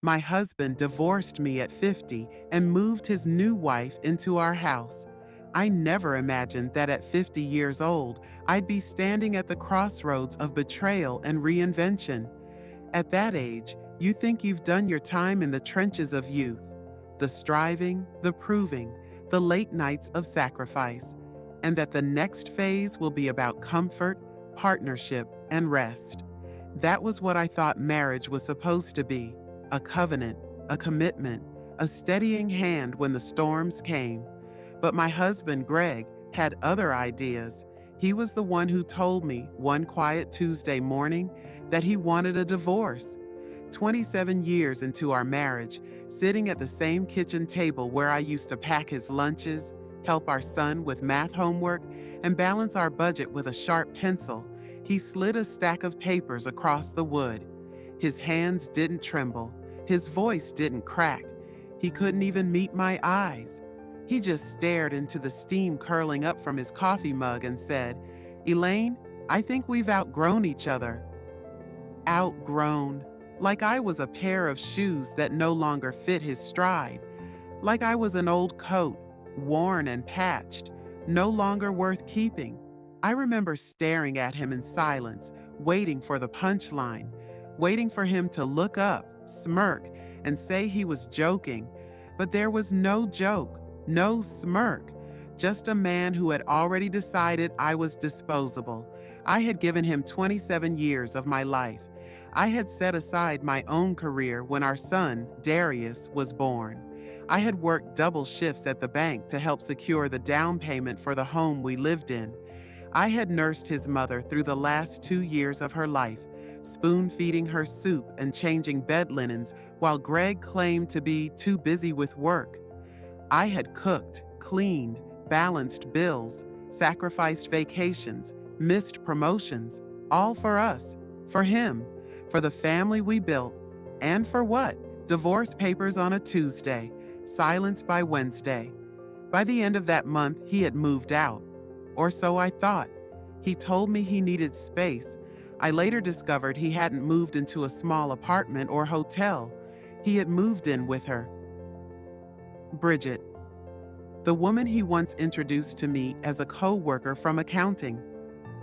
My husband divorced me at 50 and moved his new wife into our house. I never imagined that at 50 years old, I'd be standing at the crossroads of betrayal and reinvention. At that age, you think you've done your time in the trenches of youth, the striving, the proving, the late nights of sacrifice, and that the next phase will be about comfort, partnership, and rest. That was what I thought marriage was supposed to be: a covenant, a commitment, a steadying hand when the storms came. But my husband, Greg, had other ideas. He was the one who told me one quiet Tuesday morning that he wanted a divorce. 27 years into our marriage, sitting at the same kitchen table where I used to pack his lunches, help our son with math homework, and balance our budget with a sharp pencil, he slid a stack of papers across the wood. His hands didn't tremble. His voice didn't crack. He couldn't even meet my eyes. He just stared into the steam curling up from his coffee mug and said, "Elaine, I think we've outgrown each other." Outgrown. Like I was a pair of shoes that no longer fit his stride. Like I was an old coat, worn and patched, no longer worth keeping. I remember staring at him in silence, waiting for the punchline, waiting for him to look up, smirk, and say he was joking. But there was no joke, no smirk, just a man who had already decided I was disposable. I had given him 27 years of my life. I had set aside my own career when our son, Darius, was born. I had worked double shifts at the bank to help secure the down payment for the home we lived in. I had nursed his mother through the last 2 years of her life, spoon-feeding her soup and changing bed linens while Greg claimed to be too busy with work. I had cooked, cleaned, balanced bills, sacrificed vacations, missed promotions, all for us, for him, for the family we built, and for what? Divorce papers on a Tuesday, silence by Wednesday. By the end of that month, he had moved out. Or so I thought. He told me he needed space. I later discovered he hadn't moved into a small apartment or hotel. He had moved in with her. Bridget, the woman he once introduced to me as a co-worker from accounting.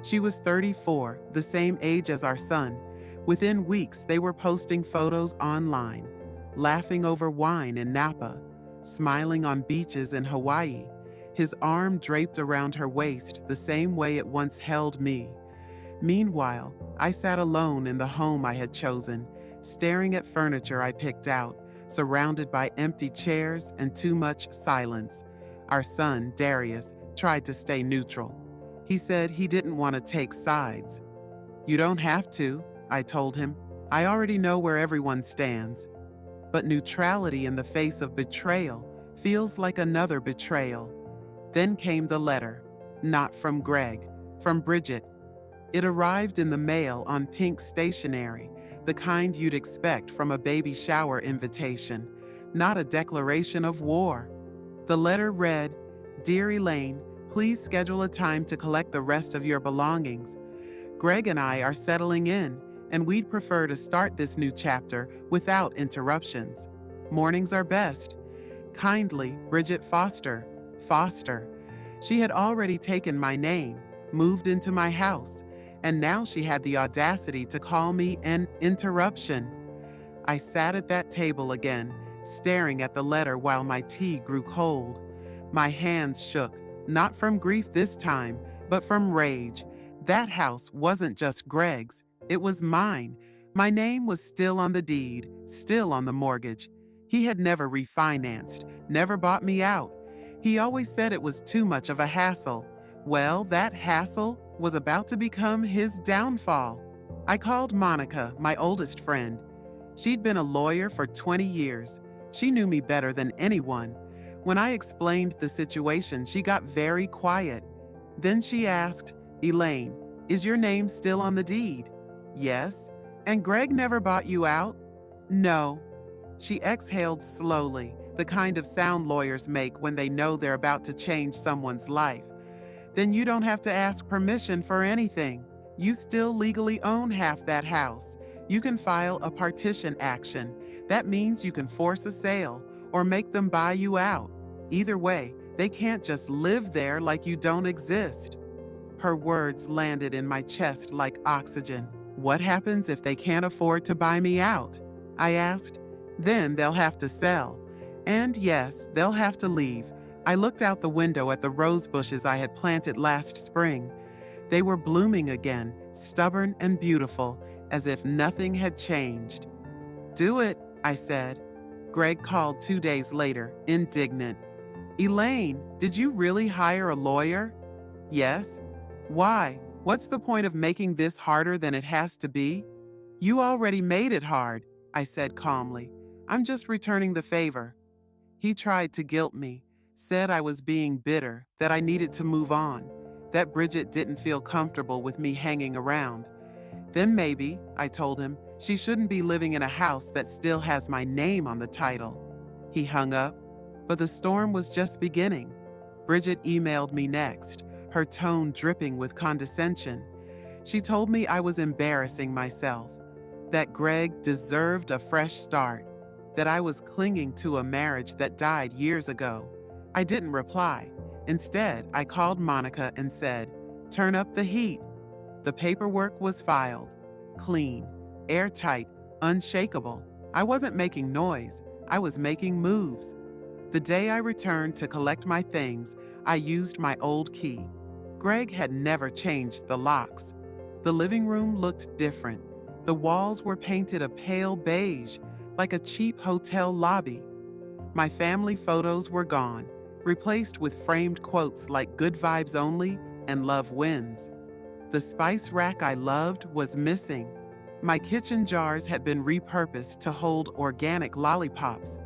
She was 34, the same age as our son. Within weeks, they were posting photos online, laughing over wine in Napa, smiling on beaches in Hawaii, his arm draped around her waist the same way it once held me. Meanwhile, I sat alone in the home I had chosen, staring at furniture I picked out, surrounded by empty chairs and too much silence. Our son, Darius, tried to stay neutral. He said he didn't want to take sides. "You don't have to," I told him. "I already know where everyone stands." But neutrality in the face of betrayal feels like another betrayal. Then came the letter, not from Greg, from Bridget. It arrived in the mail on pink stationery, the kind you'd expect from a baby shower invitation, not a declaration of war. The letter read, "Dear Elaine, please schedule a time to collect the rest of your belongings. Greg and I are settling in, and we'd prefer to start this new chapter without interruptions. Mornings are best. Kindly, Bridget Foster." Foster. She had already taken my name, moved into my house, and now she had the audacity to call me an interruption. I sat at that table again, staring at the letter while my tea grew cold. My hands shook, not from grief this time, but from rage. That house wasn't just Greg's, it was mine. My name was still on the deed, still on the mortgage. He had never refinanced, never bought me out. He always said it was too much of a hassle. Well, that hassle was about to become his downfall. I called Monica, my oldest friend. She'd been a lawyer for 20 years. She knew me better than anyone. When I explained the situation, she got very quiet. Then she asked, "Elaine, is your name still on the deed?" "Yes." "And Greg never bought you out?" "No." She exhaled slowly, the kind of sound lawyers make when they know they're about to change someone's life. "Then you don't have to ask permission for anything. You still legally own half that house. You can file a partition action. That means you can force a sale or make them buy you out. Either way, they can't just live there like you don't exist. Her words landed in my chest like oxygen. What happens if they can't afford to buy me out? I asked. Then they'll have to sell. And yes, they'll have to leave. I looked out the window at the rose bushes I had planted last spring. They were blooming again, stubborn and beautiful, as if nothing had changed. Do it, I said. Greg called 2 days later, indignant. Elaine, did you really hire a lawyer? Yes. Why? What's the point of making this harder than it has to be? You already made it hard, I said calmly. I'm just returning the favor. He tried to guilt me, said I was being bitter, that I needed to move on, that Bridget didn't feel comfortable with me hanging around. Then maybe, I told him, she shouldn't be living in a house that still has my name on the title. He hung up, but the storm was just beginning. Bridget emailed me next, her tone dripping with condescension. She told me I was embarrassing myself, that Greg deserved a fresh start, that I was clinging to a marriage that died years ago. I didn't reply. Instead, I called Monica and said, "Turn up the heat." The paperwork was filed, clean, airtight, unshakable. I wasn't making noise. I was making moves. The day I returned to collect my things, I used my old key. Greg had never changed the locks. The living room looked different. The walls were painted a pale beige, like a cheap hotel lobby. My family photos were gone, replaced with framed quotes like "Good vibes only" and "Love wins." The spice rack I loved was missing. My kitchen jars had been repurposed to hold organic lollipops.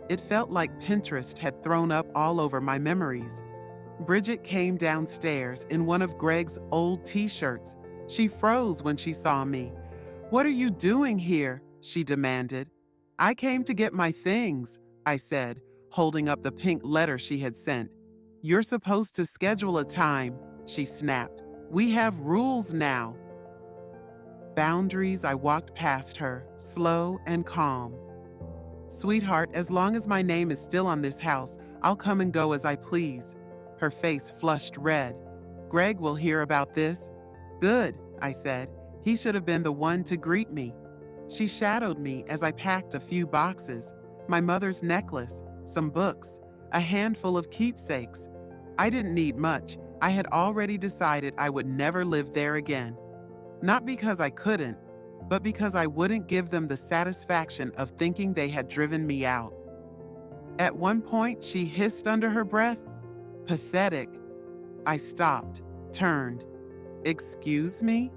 It felt like Pinterest had thrown up all over my memories. Bridget came downstairs in one of Greg's old t-shirts. She froze when she saw me. "What are you doing here?" she demanded. "I came to get my things," I said, holding up the pink letter she had sent. "You're supposed to schedule a time," she snapped. "We have rules now." Boundaries. I walked past her, slow and calm. "Sweetheart, as long as my name is still on this house, I'll come and go as I please." Her face flushed red. "Greg will hear about this." "Good," I said. "He should have been the one to greet me." She shadowed me as I packed a few boxes, my mother's necklace, some books, a handful of keepsakes. I didn't need much. I had already decided I would never live there again. Not because I couldn't, but because I wouldn't give them the satisfaction of thinking they had driven me out. At one point, she hissed under her breath, "Pathetic." I stopped, turned. "Excuse me?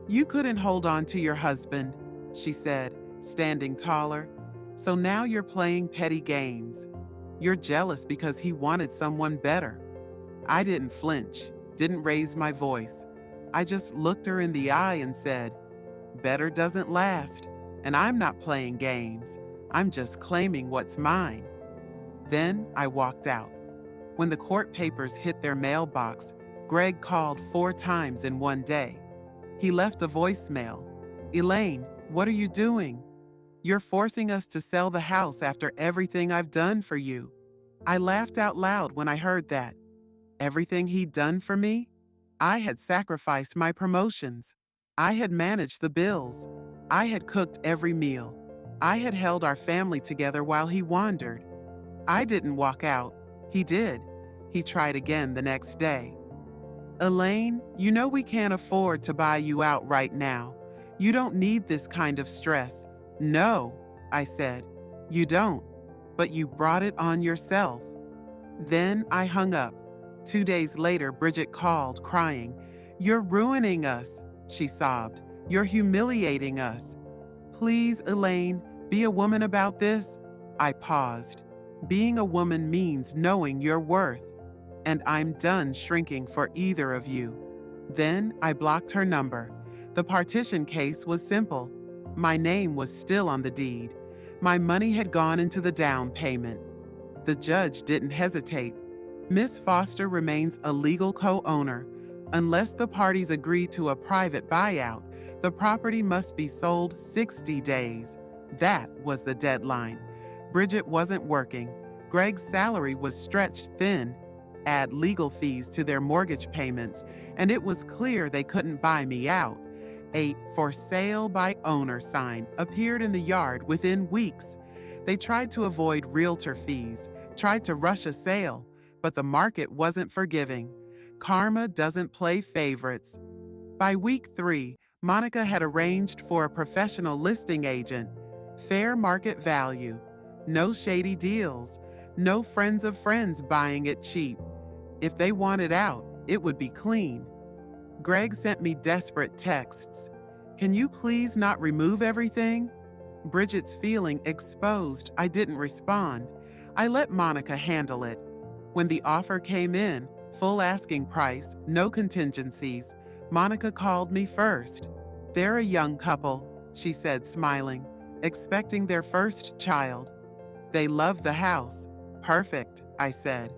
You couldn't hold on to your husband," she said, standing taller. "So now you're playing petty games. You're jealous because he wanted someone better." I didn't flinch, didn't raise my voice. I just looked her in the eye and said, "Better doesn't last, and I'm not playing games. I'm just claiming what's mine." Then I walked out. When the court papers hit their mailbox, Greg called 4 times in one day. He left a voicemail. "Elaine, what are you doing? You're forcing us to sell the house after everything I've done for you." I laughed out loud when I heard that. Everything he'd done for me? I had sacrificed my promotions. I had managed the bills. I had cooked every meal. I had held our family together while he wandered. I didn't walk out. He did. He tried again the next day. "Elaine, you know we can't afford to buy you out right now. You don't need this kind of stress." "No," I said. "You don't. But you brought it on yourself." Then I hung up. 2 days later, Bridget called, crying. "You're ruining us," she sobbed. "You're humiliating us." "Please, Elaine, be a woman about this." I paused. Being a woman means knowing your worth. And I'm done shrinking for either of you. Then I blocked her number. The partition case was simple. My name was still on the deed. My money had gone into the down payment. The judge didn't hesitate. Miss Foster remains a legal co-owner. Unless the parties agree to a private buyout, the property must be sold 60 days. That was the deadline. Bridget wasn't working. Greg's salary was stretched thin. Add legal fees to their mortgage payments, and it was clear they couldn't buy me out. A "for sale by owner" sign appeared in the yard within weeks. They tried to avoid realtor fees, tried to rush a sale, but the market wasn't forgiving. Karma doesn't play favorites. By week 3, Monica had arranged for a professional listing agent. Fair market value. No shady deals. No friends of friends buying it cheap. If they wanted out, it would be clean. Greg sent me desperate texts. "Can you please not remove everything?" Bridget's feeling exposed, I didn't respond. I let Monica handle it. When the offer came in, full asking price, no contingencies, Monica called me first. "They're a young couple," she said, smiling, "expecting their first child. They love the house." "Perfect," I said.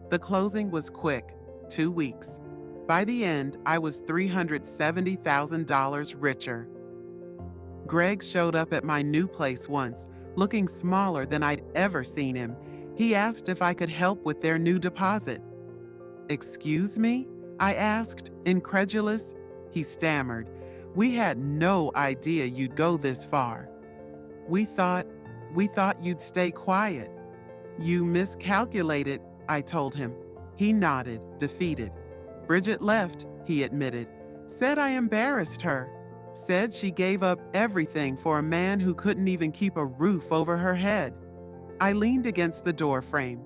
The closing was quick, 2 weeks. By the end, I was $370,000 richer. Greg showed up at my new place once, looking smaller than I'd ever seen him. He asked if I could help with their new deposit. "Excuse me?" I asked, incredulous. He stammered. "We had no idea you'd go this far. We thought you'd stay quiet." "You miscalculated," I told him. He nodded, defeated. "Bridget left," he admitted. "Said I embarrassed her. Said she gave up everything for a man who couldn't even keep a roof over her head." I leaned against the door frame.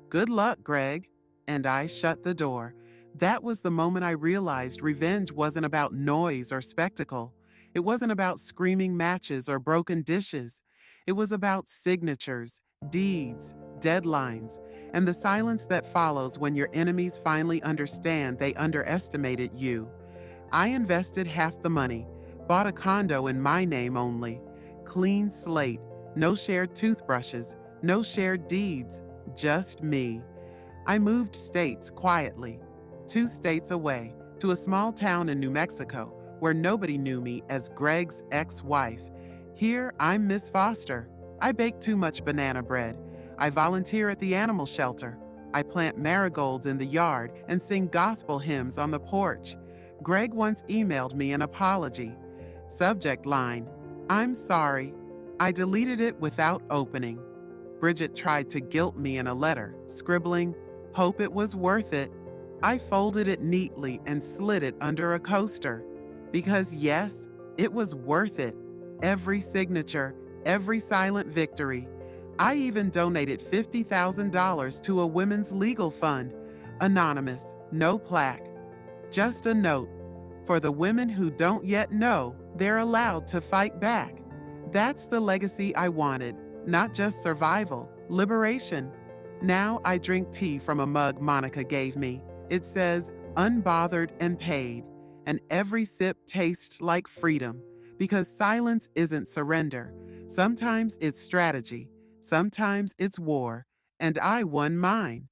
"Good luck, Greg." And I shut the door. That was the moment I realized revenge wasn't about noise or spectacle. It wasn't about screaming matches or broken dishes. It was about signatures, deeds, deadlines, and the silence that follows when your enemies finally understand they underestimated you. I invested half the money, bought a condo in my name only. Clean slate, no shared toothbrushes, no shared deeds, just me. I moved states quietly, 2 states away, to a small town in New Mexico where nobody knew me as Greg's ex-wife. Here, I'm Miss Foster. I bake too much banana bread. I volunteer at the animal shelter. I plant marigolds in the yard and sing gospel hymns on the porch. Greg once emailed me an apology. Subject line, "I'm sorry." I deleted it without opening. Bridget tried to guilt me in a letter, scribbling, "Hope it was worth it." I folded it neatly and slid it under a coaster. Because yes, it was worth it. Every signature, every silent victory. I even donated $50,000 to a women's legal fund. Anonymous, no plaque. Just a note. For the women who don't yet know, they're allowed to fight back. That's the legacy I wanted. Not just survival, liberation. Now I drink tea from a mug Monica gave me. It says, "Unbothered and paid," and every sip tastes like freedom, because silence isn't surrender. Sometimes it's strategy, sometimes it's war, and I won mine.